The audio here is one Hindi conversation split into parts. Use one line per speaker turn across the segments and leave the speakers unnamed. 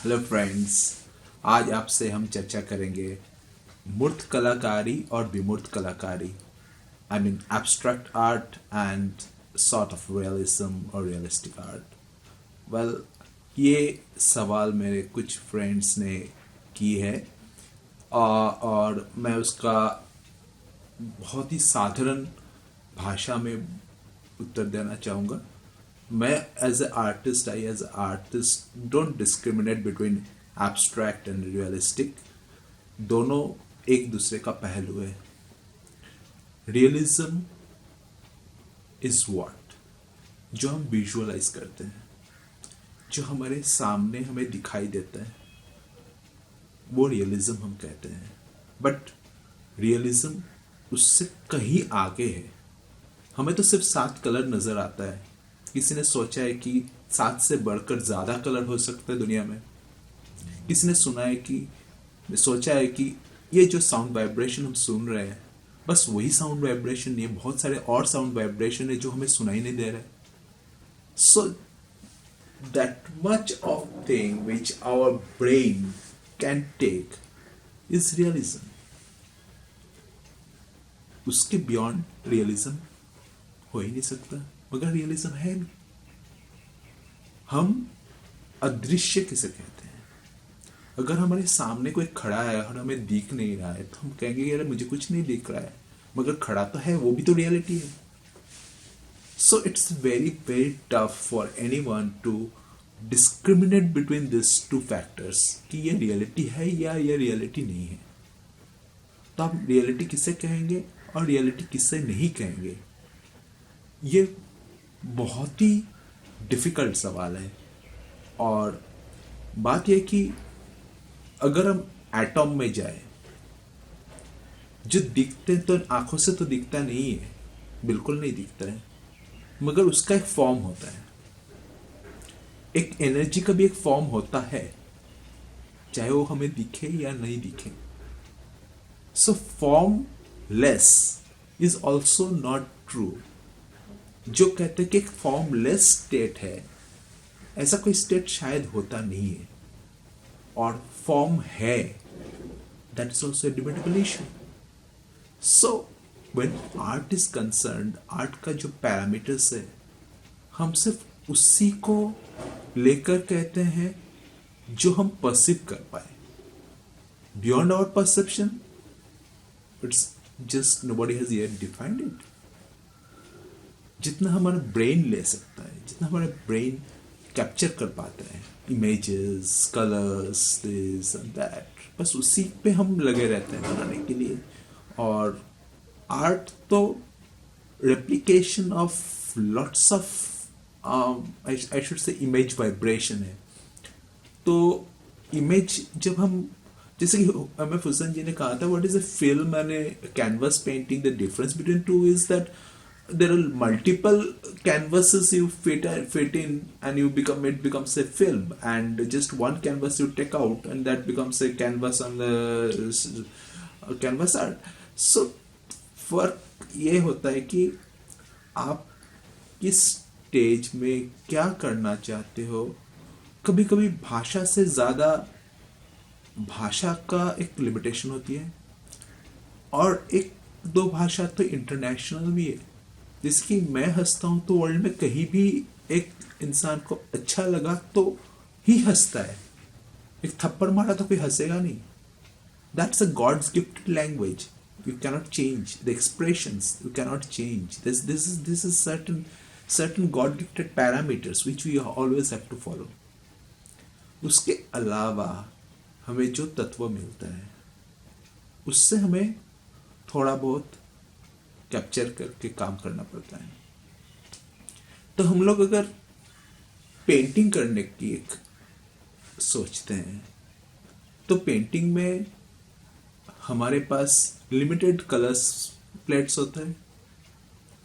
हेलो फ्रेंड्स, आज आपसे हम चर्चा करेंगे मूर्त कलाकारी और विमूर्त कलाकारी। I mean abstract art and sort of realism और रियलिस्टिक आर्ट। वेल, ये सवाल मेरे कुछ फ्रेंड्स ने की है और मैं उसका बहुत ही साधारण भाषा में उत्तर देना चाहूँगा। मैं as a artist don't discriminate between abstract and realistic. दोनों एक दूसरे का पहलू है। रियलिज्म इज व्हाट जो हम विजुअलाइज करते हैं, जो हमारे सामने हमें दिखाई देता है, वो रियलिज्म हम कहते हैं। बट रियलिज्म उससे कहीं आगे है। हमें तो सिर्फ 7 कलर नजर आता है। किसी ने सोचा है कि 7 से बढ़कर ज्यादा कलर हो सकते हैं दुनिया में। किसी ने सोचा है कि ये जो साउंड वाइब्रेशन हम सुन रहे हैं, बस वही साउंड वाइब्रेशन नहीं है, बहुत सारे और साउंड वाइब्रेशन है जो हमें सुनाई नहीं दे रहे। So that much of thing which our brain can take is realism. उसके बियॉन्ड रियलिज्म हो ही नहीं सकता, मगर रियलिज्म है भी। हम अदृश्य किसे कहते हैं? अगर हमारे सामने कोई खड़ा है और हमें दिख नहीं रहा है तो हम कहेंगे यार मुझे कुछ नहीं दिख रहा है, मगर खड़ा तो है, वो भी तो रियलिटी है। So it's very very tough for anyone to discriminate between this two factors कि ये रियलिटी है या ये रियलिटी नहीं है। तो आप रियलिटी किसे कहेंगे और रियलिटी किसे नहीं कहेंगे, ये बहुत ही डिफिकल्ट सवाल है। और बात यह कि अगर हम एटॉम में जाए, जो दिखते तो आंखों से तो दिखता नहीं है, बिल्कुल नहीं दिखता है, मगर उसका एक फॉर्म होता है। एक एनर्जी का भी एक फॉर्म होता है, चाहे वो हमें दिखे या नहीं दिखे। So formless is also not true. जो कहते हैं कि एक फॉर्मलेस स्टेट है, ऐसा कोई स्टेट शायद होता नहीं है। और फॉर्म है, that is also debatable issue. So when art is concerned, art का जो पैरामीटर्स है, हम सिर्फ उसी को लेकर कहते हैं जो हम परसीव कर पाए। Beyond our perception, it's just nobody has yet defined it. जितना हमारा ब्रेन ले सकता है, जितना हमारा ब्रेन कैप्चर कर पाता है, images, colours, this and that, बस उसी पे हम लगे रहते हैं बनाने के लिए। और आर्ट तो replication of lots of I should say image vibration है। तो इमेज जब हम, जैसे कि एम एफ हुसैन जी ने कहा था, what is a film and A canvas painting, the difference between two is that there are multiple canvases you fit in and it becomes a film, and just one canvas you take out and that becomes a canvas on the canvas art. So फर्क ये होता है कि आप किस स्टेज में क्या करना चाहते हो। कभी कभी भाषा से ज्यादा भाषा का एक लिमिटेशन होती है, और एक दो भाषा तो इंटरनेशनल भी है। जिसकी मैं हंसता हूं तो वर्ल्ड में कहीं भी एक इंसान को अच्छा लगा तो ही हंसता है। एक थप्पड़ मारा तो कोई हंसेगा नहीं। That's a god's gifted language. You cannot change the expressions, you cannot change this is certain god gifted parameters which we always have to follow. उसके अलावा हमें जो तत्व मिलता है उससे हमें थोड़ा बहुत कैप्चर करके काम करना पड़ता है। तो हम लोग अगर पेंटिंग करने की एक सोचते हैं, तो पेंटिंग में हमारे पास लिमिटेड कलर्स प्लेट्स होते हैं,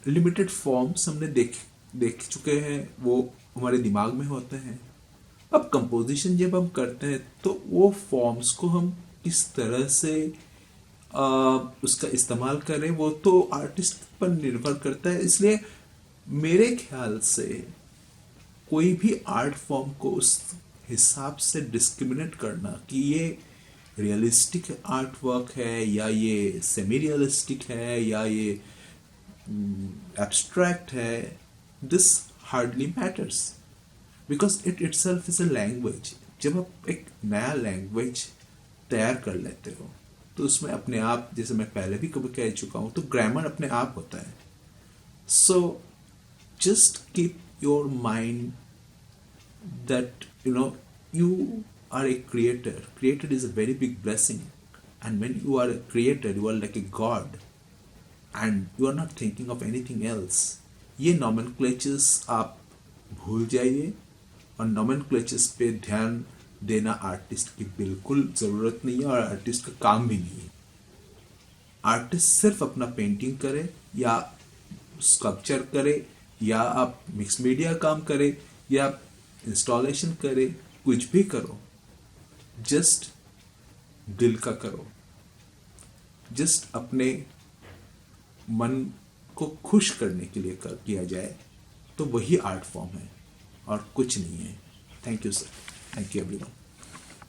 लिमिटेड फॉर्म्स हमने देख चुके हैं, वो हमारे दिमाग में होते हैं। अब कंपोजिशन जब हम करते हैं तो वो फॉर्म्स को हम किस तरह से उसका इस्तेमाल करें, वो तो आर्टिस्ट पर निर्भर करता है। इसलिए मेरे ख्याल से कोई भी आर्ट फॉर्म को उस हिसाब से डिस्क्रिमिनेट करना कि ये रियलिस्टिक आर्ट वर्क है या ये सेमी रियलिस्टिक है या ये एब्स्ट्रैक्ट है, this hardly matters because it itself is a language. जब आप एक नया लैंग्वेज तैयार कर लेते हो तो उसमें अपने आप, जैसे मैं पहले भी कभी कह चुका हूँ, तो ग्रामर अपने आप होता है. So just keep your mind that you are a creator is a very big blessing, and when you are a creator you are like a god and you are not thinking of anything else. ये nomenclatures आप भूल जाइए और nomenclatures पे ध्यान देना आर्टिस्ट की बिल्कुल ज़रूरत नहीं है और आर्टिस्ट का काम भी नहीं है. आर्टिस्ट सिर्फ अपना पेंटिंग करे या स्कल्पचर करे या आप मिक्स मीडिया काम करे या इंस्टॉलेशन करे, कुछ भी करो, जस्ट दिल का करो, जस्ट अपने मन को खुश करने के लिए किया जाए तो वही आर्ट फॉर्म है और कुछ नहीं है. Thank you sir. Thank you everyone.